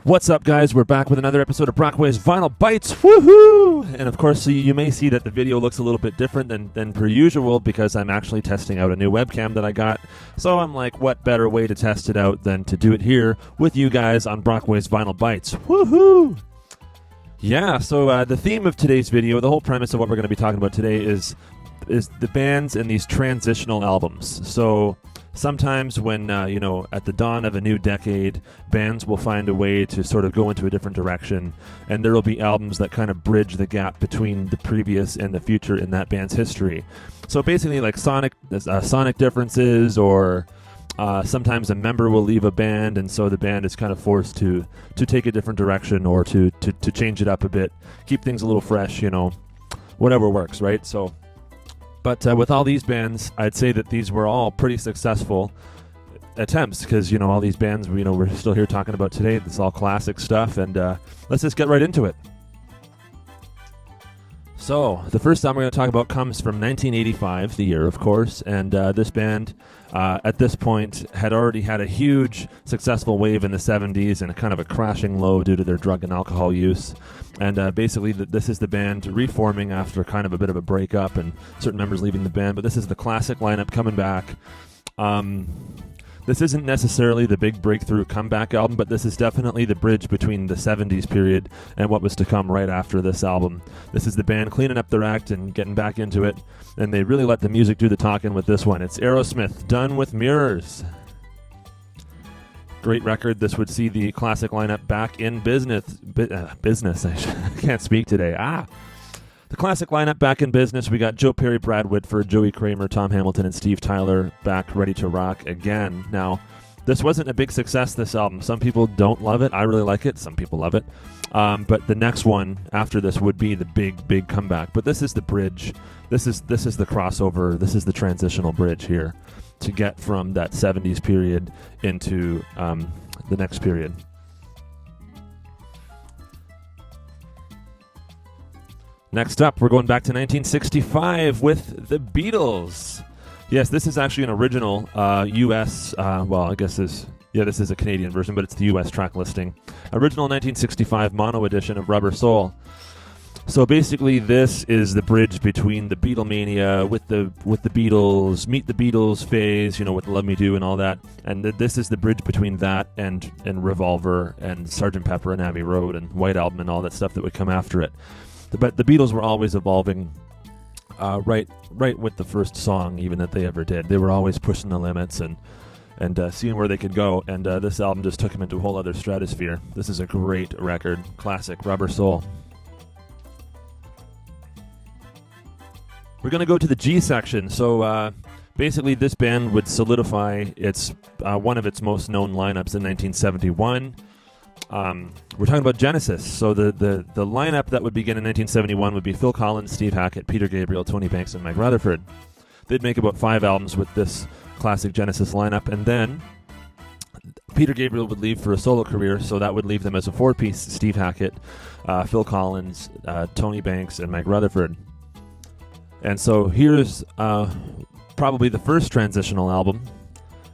What's up, guys? We're back with another episode of Brockway's Vinyl Bites. Woohoo! And of course, you may see that the video looks a little bit different than per usual because I'm actually testing out a new webcam that I got. So I'm like, what better way to test it out than to do it here with you guys on Brockway's Vinyl Bites? Woohoo! Yeah, so the theme of today's video, the whole premise of what we're going to be talking about today is the bands and these transitional albums. So sometimes when, at the dawn of a new decade, bands will find a way to sort of go into a different direction, and there will be albums that kind of bridge the gap between the previous and the future in that band's history. So basically like sonic differences, or sometimes a member will leave a band, and so the band is kind of forced to take a different direction or to change it up a bit, keep things a little fresh, whatever works, right? So... But with all these bands, I'd say that these were all pretty successful attempts because, all these bands, we're still here talking about today. It's all classic stuff, and let's just get right into it. So, the first album we're going to talk about comes from 1985, the year, of course, and this band, at this point, had already had a huge successful wave in the 70s and a kind of a crashing low due to their drug and alcohol use. And basically, this is the band reforming after kind of a bit of a breakup and certain members leaving the band, but this is the classic lineup coming back. This isn't necessarily the big breakthrough comeback album, but this is definitely the bridge between the 70s period and what was to come right after this album. This is the band cleaning up their act and getting back into it, and they really let the music do the talking with this one. It's Aerosmith, Done with Mirrors. Great record. This would see the classic lineup back in business. I can't speak today. The classic lineup back in business. We got Joe Perry, Brad Whitford, Joey Kramer, Tom Hamilton, and Steve Tyler back ready to rock again. Now, this wasn't a big success, this album. Some people don't love it. I really like it. Some people love it. But the next one after this would be the big comeback. But this is the bridge. This is the crossover. This is the transitional bridge here to get from that 70s period into the next period. Next up, we're going back to 1965 with the Beatles. Yes, this is actually an original U.S., this is a Canadian version, but it's the U.S. track listing. Original 1965 mono edition of Rubber Soul. So basically, this is the bridge between the Beatlemania with the Beatles, Meet the Beatles phase, with Love Me Do and all that. And this is the bridge between that and Revolver and Sgt. Pepper and Abbey Road and White Album and all that stuff that would come after it. But the Beatles were always evolving right with the first song even that they ever did. They were always pushing the limits and seeing where they could go. And this album just took them into a whole other stratosphere. This is a great record. Classic. Rubber Soul. We're going to go to the G section. So basically this band would solidify one of its most known lineups in 1971. We're talking about Genesis. So the lineup that would begin in 1971 would be Phil Collins, Steve Hackett, Peter Gabriel, Tony Banks, and Mike Rutherford. They'd make about 5 albums with this classic Genesis lineup, and then Peter Gabriel would leave for a solo career, so that would leave them as a 4-piece: Steve Hackett, Phil Collins, Tony Banks, and Mike Rutherford. And so here's probably the first transitional album.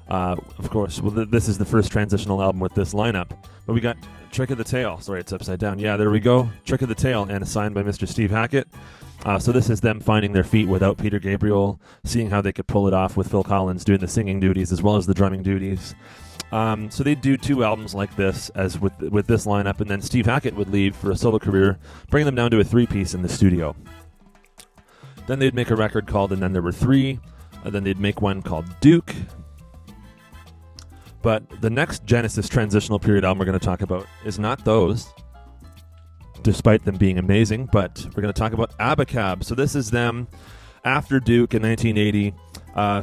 Of course, this is the first transitional album with this lineup. But we got Trick of the Tail. Sorry, it's upside down. Yeah, there we go. Trick of the Tail, and assigned by Mr. Steve Hackett. So this is them finding their feet without Peter Gabriel, seeing how they could pull it off with Phil Collins doing the singing duties as well as the drumming duties. So they'd do 2 albums like this as with this lineup, and then Steve Hackett would leave for a solo career, bringing them down to a 3-piece in the studio. Then they'd make a record called And Then There Were 3, and then they'd make one called Duke. But the next Genesis transitional period album we're going to talk about is not those, despite them being amazing, but we're going to talk about Abacab. So this is them after Duke in 1980.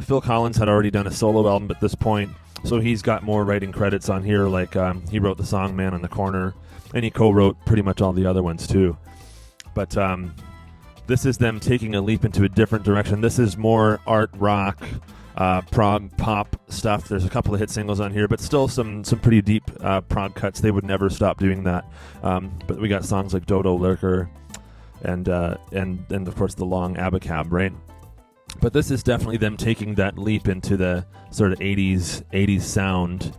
Phil Collins had already done a solo album at this point, so he's got more writing credits on here, like he wrote the song Man on the Corner, and he co-wrote pretty much all the other ones too. But this is them taking a leap into a different direction. This is more art rock, prog pop stuff. There's a couple of hit singles on here, but still some pretty deep prog cuts. They would never stop doing that. But we got songs like Dodo Lurker and of course the long Abacab, right? But this is definitely them taking that leap into the sort of 80s sound.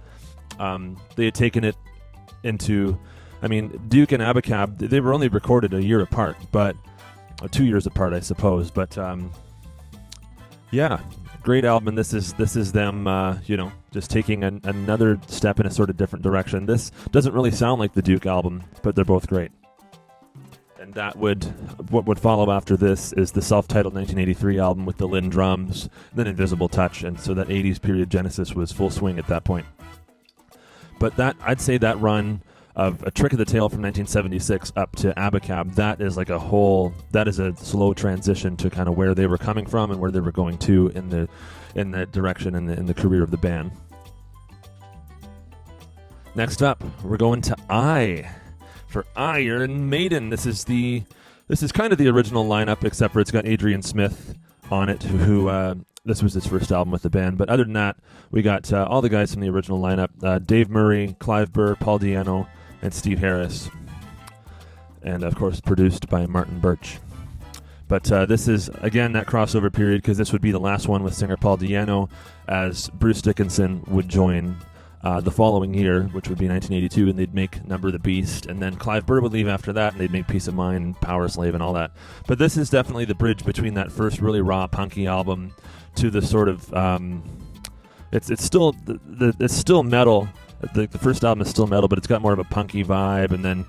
They had taken it into, I mean, Duke and Abacab, they were only recorded a year apart, but 2 years apart, I suppose. But yeah, great album. And this is them, just taking another step in a sort of different direction. This doesn't really sound like the Duke album, but they're both great. And what would follow after this is the self-titled 1983 album with the Lynn drums, then Invisible Touch, and so that 80s period Genesis was full swing at that point. But I'd say that run of A Trick of the Tail from 1976 up to Abacab, that is a slow transition to kind of where they were coming from and where they were going to in the direction in the career of the band. Next up, we're going to for Iron Maiden. This is kind of the original lineup, except for it's got Adrian Smith on it, who this was his first album with the band. But other than that, we got all the guys from the original lineup: Dave Murray, Clive Burr, Paul Di'Anno, and Steve Harris, and of course produced by Martin Birch. But this is again that crossover period, because this would be the last one with singer Paul Di'Anno, as Bruce Dickinson would join the following year, which would be 1982, and they'd make Number the Beast, and then Clive Burr would leave after that, and they'd make Peace of Mind and Power Slave and all that. But this is definitely the bridge between that first really raw punky album to the sort of it's still metal. The first album is still metal, but it's got more of a punky vibe, and then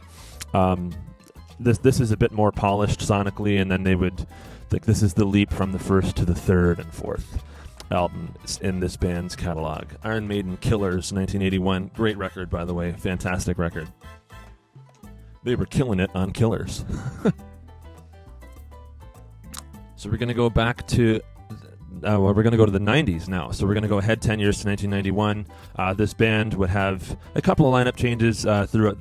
this is a bit more polished sonically, and then they would this is the leap from the first to the third and fourth album in this band's catalog. Iron Maiden, Killers, 1981. Great record, by the way. Fantastic record. They were killing it on Killers. So we're going to go back to we're going to go to the 90s now. So we're going to go ahead 10 years to 1991. This band would have a couple of lineup changes throughout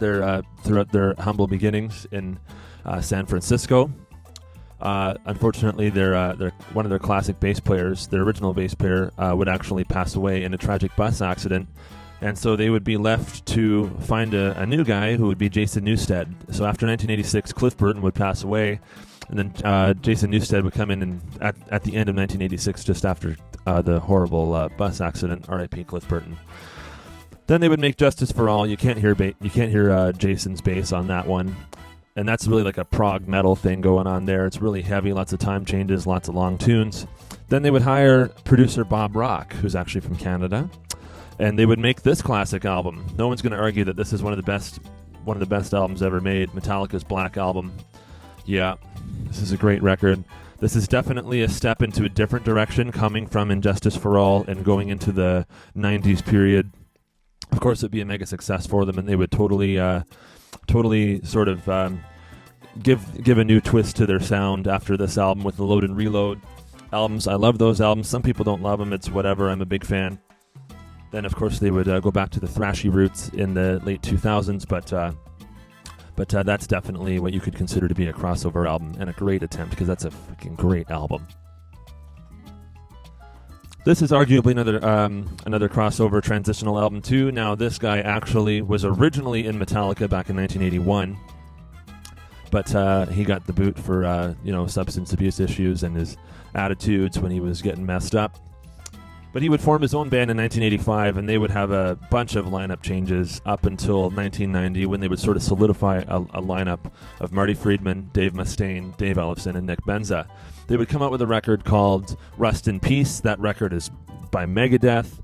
their humble beginnings in San Francisco. Unfortunately, their one of their classic bass players, their original bass player, would actually pass away in a tragic bus accident, and so they would be left to find a new guy who would be Jason Newsted. So after 1986, Cliff Burton would pass away, and then Jason Newsted would come in and at the end of 1986, just after the horrible bus accident. R.I.P. Cliff Burton. Then they would make Justice for All. You can't hear Jason's bass on that one. And that's really like a prog metal thing going on there. It's really heavy, lots of time changes, lots of long tunes. Then they would hire producer Bob Rock, who's actually from Canada, and they would make this classic album. No one's going to argue that this is one of the best albums ever made. Metallica's Black Album. Yeah, this is a great record. This is definitely a step into a different direction, coming from Injustice for All and going into the 90s period. Of course, it'd be a mega success for them, and they would totally sort of give a new twist to their sound after this album with the Load and Reload albums. I love those albums. Some people don't love them. It's whatever. I'm a big fan. Then, of course, they would go back to the thrashy roots in the late 2000s, but that's definitely what you could consider to be a crossover album, and a great attempt, because that's a freaking great album. This is arguably another crossover transitional album too. Now, this guy actually was originally in Metallica back in 1981, but he got the boot for substance abuse issues and his attitudes when he was getting messed up. But he would form his own band in 1985, and they would have a bunch of lineup changes up until 1990, when they would sort of solidify a lineup of Marty Friedman, Dave Mustaine, Dave Ellefson, and Nick Benza. They would come out with a record called Rust in Peace. That record is by Megadeth.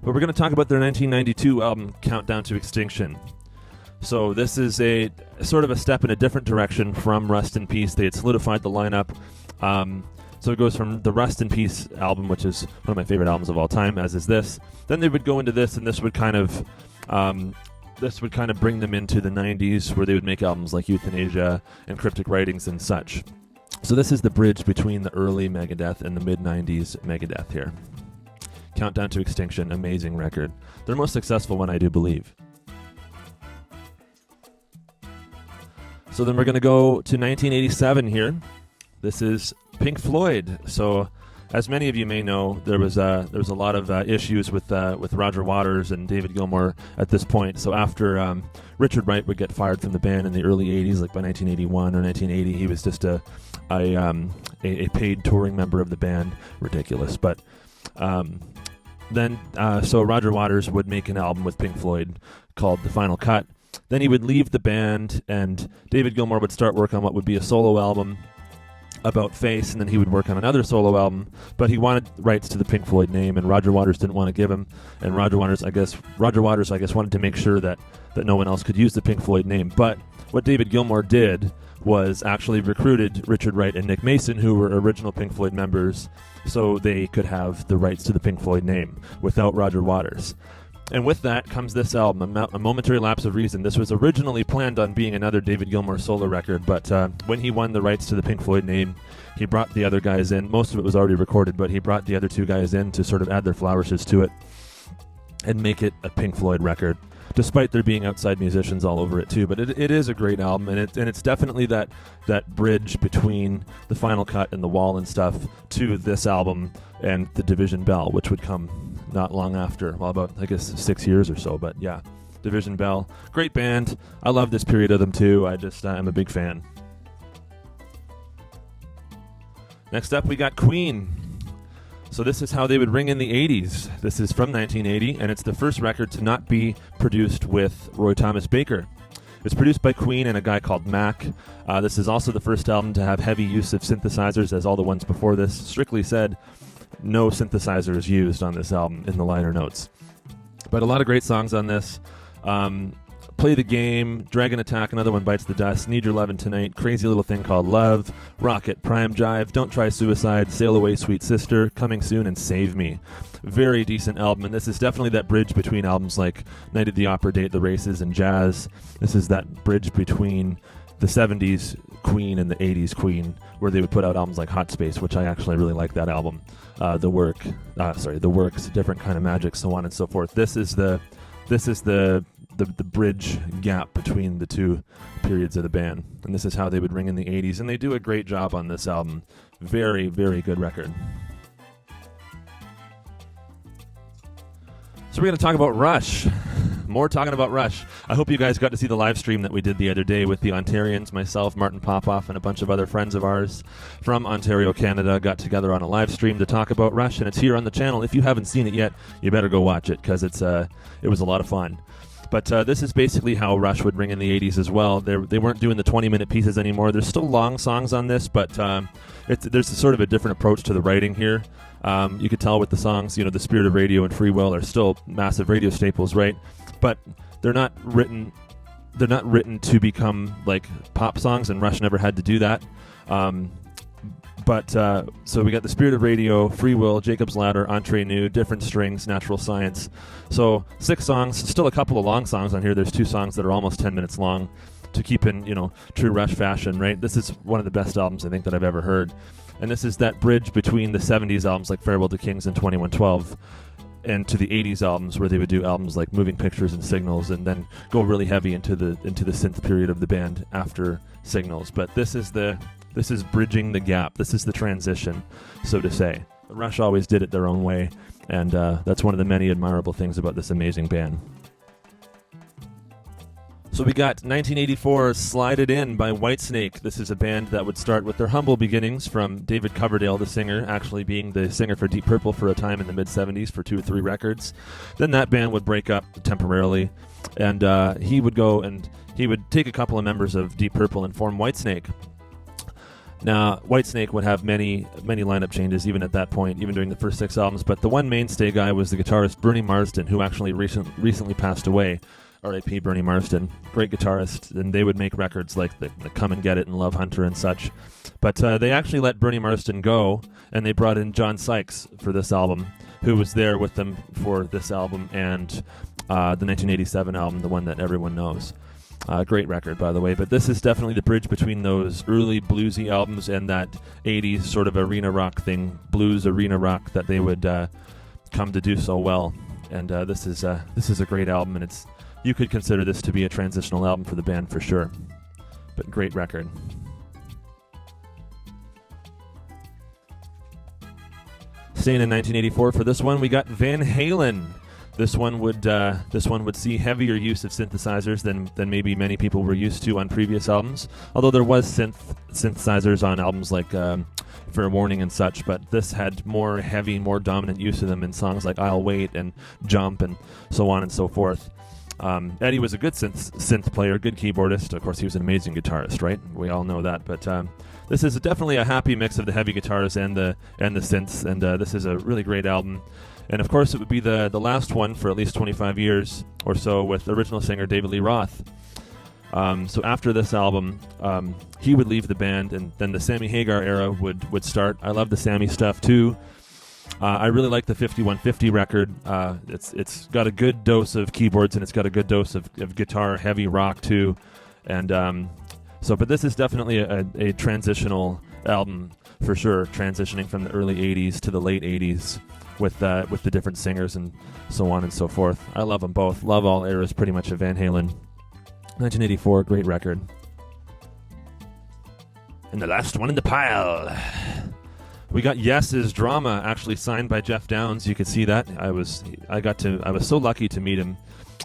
But we're going to talk about their 1992 album, Countdown to Extinction. So this is a sort of a step in a different direction from Rust in Peace. They had solidified the lineup. So it goes from the Rust in Peace album, which is one of my favorite albums of all time, as is this. Then they would go into this, and this would kind of bring them into the 90s, where they would make albums like Euthanasia and Cryptic Writings and such. So this is the bridge between the early Megadeth and the mid-90s Megadeth here. Countdown to Extinction, amazing record. Their most successful one, I do believe. So then we're going to go to 1987 here. This is Pink Floyd. So, as many of you may know, there was a lot of issues with Roger Waters and David Gilmour at this point. So after Richard Wright would get fired from the band in the early 80s, like by 1981 or 1980, he was just a paid touring member of the band. Ridiculous. But then Roger Waters would make an album with Pink Floyd called The Final Cut. Then he would leave the band, and David Gilmour would start work on what would be a solo album about Face, and then he would work on another solo album. But he wanted rights to the Pink Floyd name, and Roger Waters didn't want to give him. And Roger Waters, I guess, wanted to make sure that no one else could use the Pink Floyd name. But what David Gilmour did was actually recruited Richard Wright and Nick Mason, who were original Pink Floyd members, so they could have the rights to the Pink Floyd name without Roger Waters. And with that comes this album, A Momentary Lapse of Reason. This was originally planned on being another David Gilmour solo record, but when he won the rights to the Pink Floyd name, he brought the other guys in. Most of it was already recorded, but he brought the other two guys in to sort of add their flourishes to it and make it a Pink Floyd record, despite there being outside musicians all over it too. But it is a great album, and it's definitely that bridge between the Final Cut and The Wall and stuff to this album and The Division Bell, which would come not long after, well, about, I guess, 6 years or so. But yeah, Division Bell, great band. I love this period of them too. I'm a big fan. Next up, we got Queen. So this is how they would ring in the 80s. This is from 1980, and it's the first record to not be produced with Roy Thomas Baker. It's produced by Queen and a guy called Mac. This is also the first album to have heavy use of synthesizers, as all the ones before this. Strictly said, no synthesizers used on this album in the liner notes. But a lot of great songs on this. Play the Game, Dragon Attack, Another One Bites the Dust, Need Your Lovin' Tonight, Crazy Little Thing Called Love, Rocket, Prime Jive, Don't Try Suicide, Sail Away Sweet Sister, Coming Soon, and Save Me. Very decent album, and this is definitely that bridge between albums like Night at the Opera, Day at the Races, and Jazz. This is that bridge between the 70s Queen and the 80s Queen, where they would put out albums like Hot Space, which I actually really like that album. The Works, Different Kind of Magic, so on and so forth. This is the bridge gap between the two periods of the band, and this is how they would ring in the 80s, and they do a great job on this album. Very, very good record. So we're going to talk about Rush. More talking about Rush. I hope you guys got to see the live stream that we did the other day with the Ontarians, myself, Martin Popoff, and a bunch of other friends of ours from Ontario, Canada, got together on a live stream to talk about Rush, and it's here on the channel. If you haven't seen it yet, you better go watch it, because it was a lot of fun. But this is basically how Rush would ring in the 80s as well. They weren't doing the 20-minute pieces anymore. There's still long songs on this, but there's sort of a different approach to the writing here. You could tell with the songs, The Spirit of Radio and Free Will are still massive radio staples, right? But they're not written to become like pop songs, and Rush never had to do that. So we got The Spirit of Radio, Free Will, Jacob's Ladder, Entre Nous, Different Strings, Natural Science. So 6 songs, still a couple of long songs on here. There's 2 songs that are almost 10 minutes long to keep in, true Rush fashion, right? This is one of the best albums I think that I've ever heard. And this is that bridge between the 70s albums like Farewell to Kings and 2112 and to the 80s albums, where they would do albums like Moving Pictures and Signals, and then go really heavy into the synth period of the band after Signals. But this is bridging the gap. This is the transition, so to say. Rush always did it their own way, and that's one of the many admirable things about this amazing band. So we got 1984 Slide It In by Whitesnake. This is a band that would start with their humble beginnings from David Coverdale, the singer, actually being the singer for Deep Purple for a time in the mid-70s for 2 or 3 records. Then that band would break up temporarily, and he would go and he would take a couple of members of Deep Purple and form Whitesnake. Now, Whitesnake would have many, many lineup changes even at that point, even during the first 6 albums, but the one mainstay guy was the guitarist Bernie Marsden, who actually recently passed away. R.I.P. Bernie Marsden, great guitarist, and they would make records like the Come and Get It and Love Hunter and such. But they actually let Bernie Marsden go, and they brought in John Sykes for this album, who was there with them for this album and the 1987 album, the one that everyone knows. Great record, by the way, but this is definitely the bridge between those early bluesy albums and that 80s sort of arena rock thing, blues arena rock that they would come to do so well. And this is a great album, and you could consider this to be a transitional album for the band for sure. But great record. Staying in 1984 for this one, we got Van Halen. This one would see heavier use of synthesizers than maybe many people were used to on previous albums. Although there was synthesizers on albums like Fair Warning and such, but this had more heavy, more dominant use of them in songs like I'll Wait and Jump and so on and so forth. Eddie was a good synth player, good keyboardist. Of course, he was an amazing guitarist, right? We all know that. But this is definitely a happy mix of the heavy guitars and the synths, and this is a really great album. And of course, it would be the last one for at least 25 years or so with original singer David Lee Roth. So after this album, he would leave the band, and then the Sammy Hagar era would start. I love the Sammy stuff too. I really like the 5150 record. It's got a good dose of keyboards, and it's got a good dose of guitar, heavy rock too. And but this is definitely a transitional album for sure, transitioning from the early 80s to the late 80s with the different singers and so on and so forth. I love them both. Love all eras pretty much of Van Halen. 1984, great record. And the last one in the pile. We got Yes's Drama actually signed by Jeff Downes. You could see that. I was so lucky to meet him.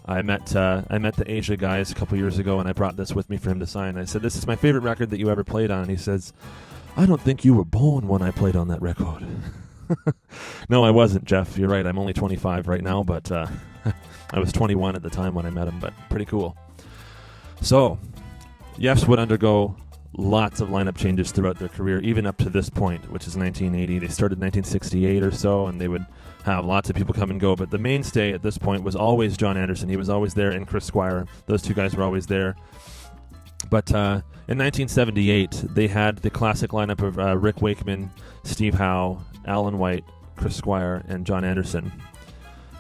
I met the Asia guys a couple years ago, and I brought this with me for him to sign. I said, "This is my favorite record that you ever played on." And he says, "I don't think you were born when I played on that record." No, I wasn't, Jeff. You're right. I'm only 25 right now, but I was 21 at the time when I met him. But pretty cool. So, Yes would undergo lots of lineup changes throughout their career, even up to this point, which is 1980. They started in 1968 or so, and they would have lots of people come and go. But the mainstay at this point was always John Anderson. He was always there, and Chris Squire. Those two guys were always there. But in 1978, they had the classic lineup of Rick Wakeman, Steve Howe, Alan White, Chris Squire, and John Anderson.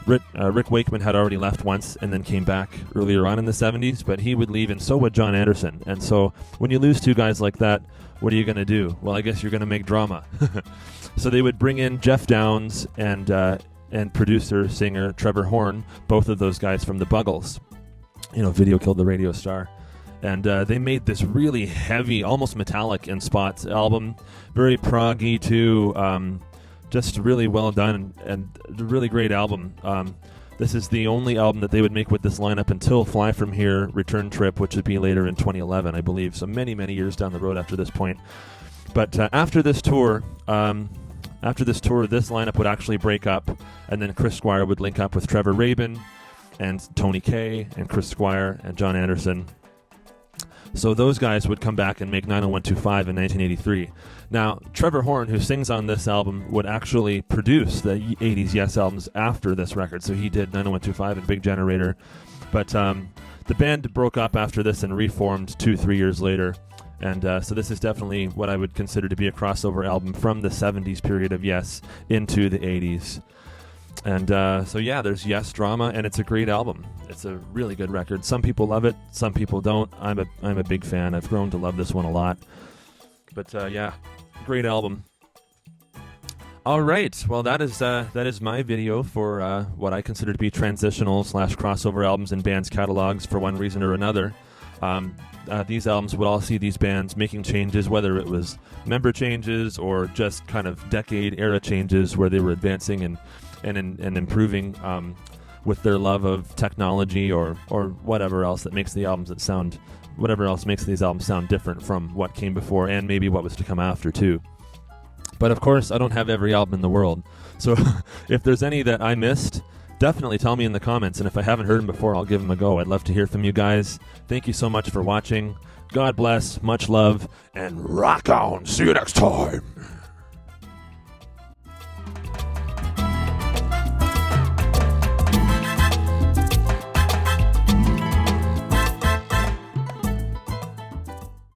Rick Wakeman had already left once and then came back earlier on in the 70s, but he would leave, and so would John Anderson. And so when you lose two guys like that, what are you going to do? Well, I guess you're going to make drama. So they would bring in Jeff Downes and producer, singer Trevor Horn, both of those guys from the Buggles. Video Killed the Radio Star. And they made this really heavy, almost metallic in spots album, very proggy too. Just really well done and a really great album. This is the only album that they would make with this lineup until Fly From Here, Return Trip, which would be later in 2011, I believe. So many, many years down the road after this point. But after this tour, this lineup would actually break up, and then Chris Squire would link up with Trevor Rabin and Tony Kaye and Chris Squire and John Anderson. So those guys would come back and make 90125 in 1983. Now, Trevor Horn, who sings on this album, would actually produce the 80s Yes albums after this record. So he did 90125 and Big Generator. But the band broke up after this and reformed 2-3 years later. And so this is definitely what I would consider to be a crossover album from the 70s period of Yes into the 80s. And there's Yes Drama, and it's a great album. It's a really good record. Some people love it, some people don't. I'm a big fan. I've grown to love this one a lot. But great album. All right, well that is my video for what I consider to be transitional / crossover albums in bands' catalogs for one reason or another. These albums would all see these bands making changes, whether it was member changes or just kind of decade era changes where they were advancing and improving with their love of technology or whatever else that makes the albums whatever else makes these albums sound different from what came before and maybe what was to come after too. But of course, I don't have every album in the world. So if there's any that I missed, definitely tell me in the comments, and if I haven't heard them before, I'll give them a go. I'd love to hear from you guys. Thank you so much for watching. God bless, much love, and rock on. See you next time.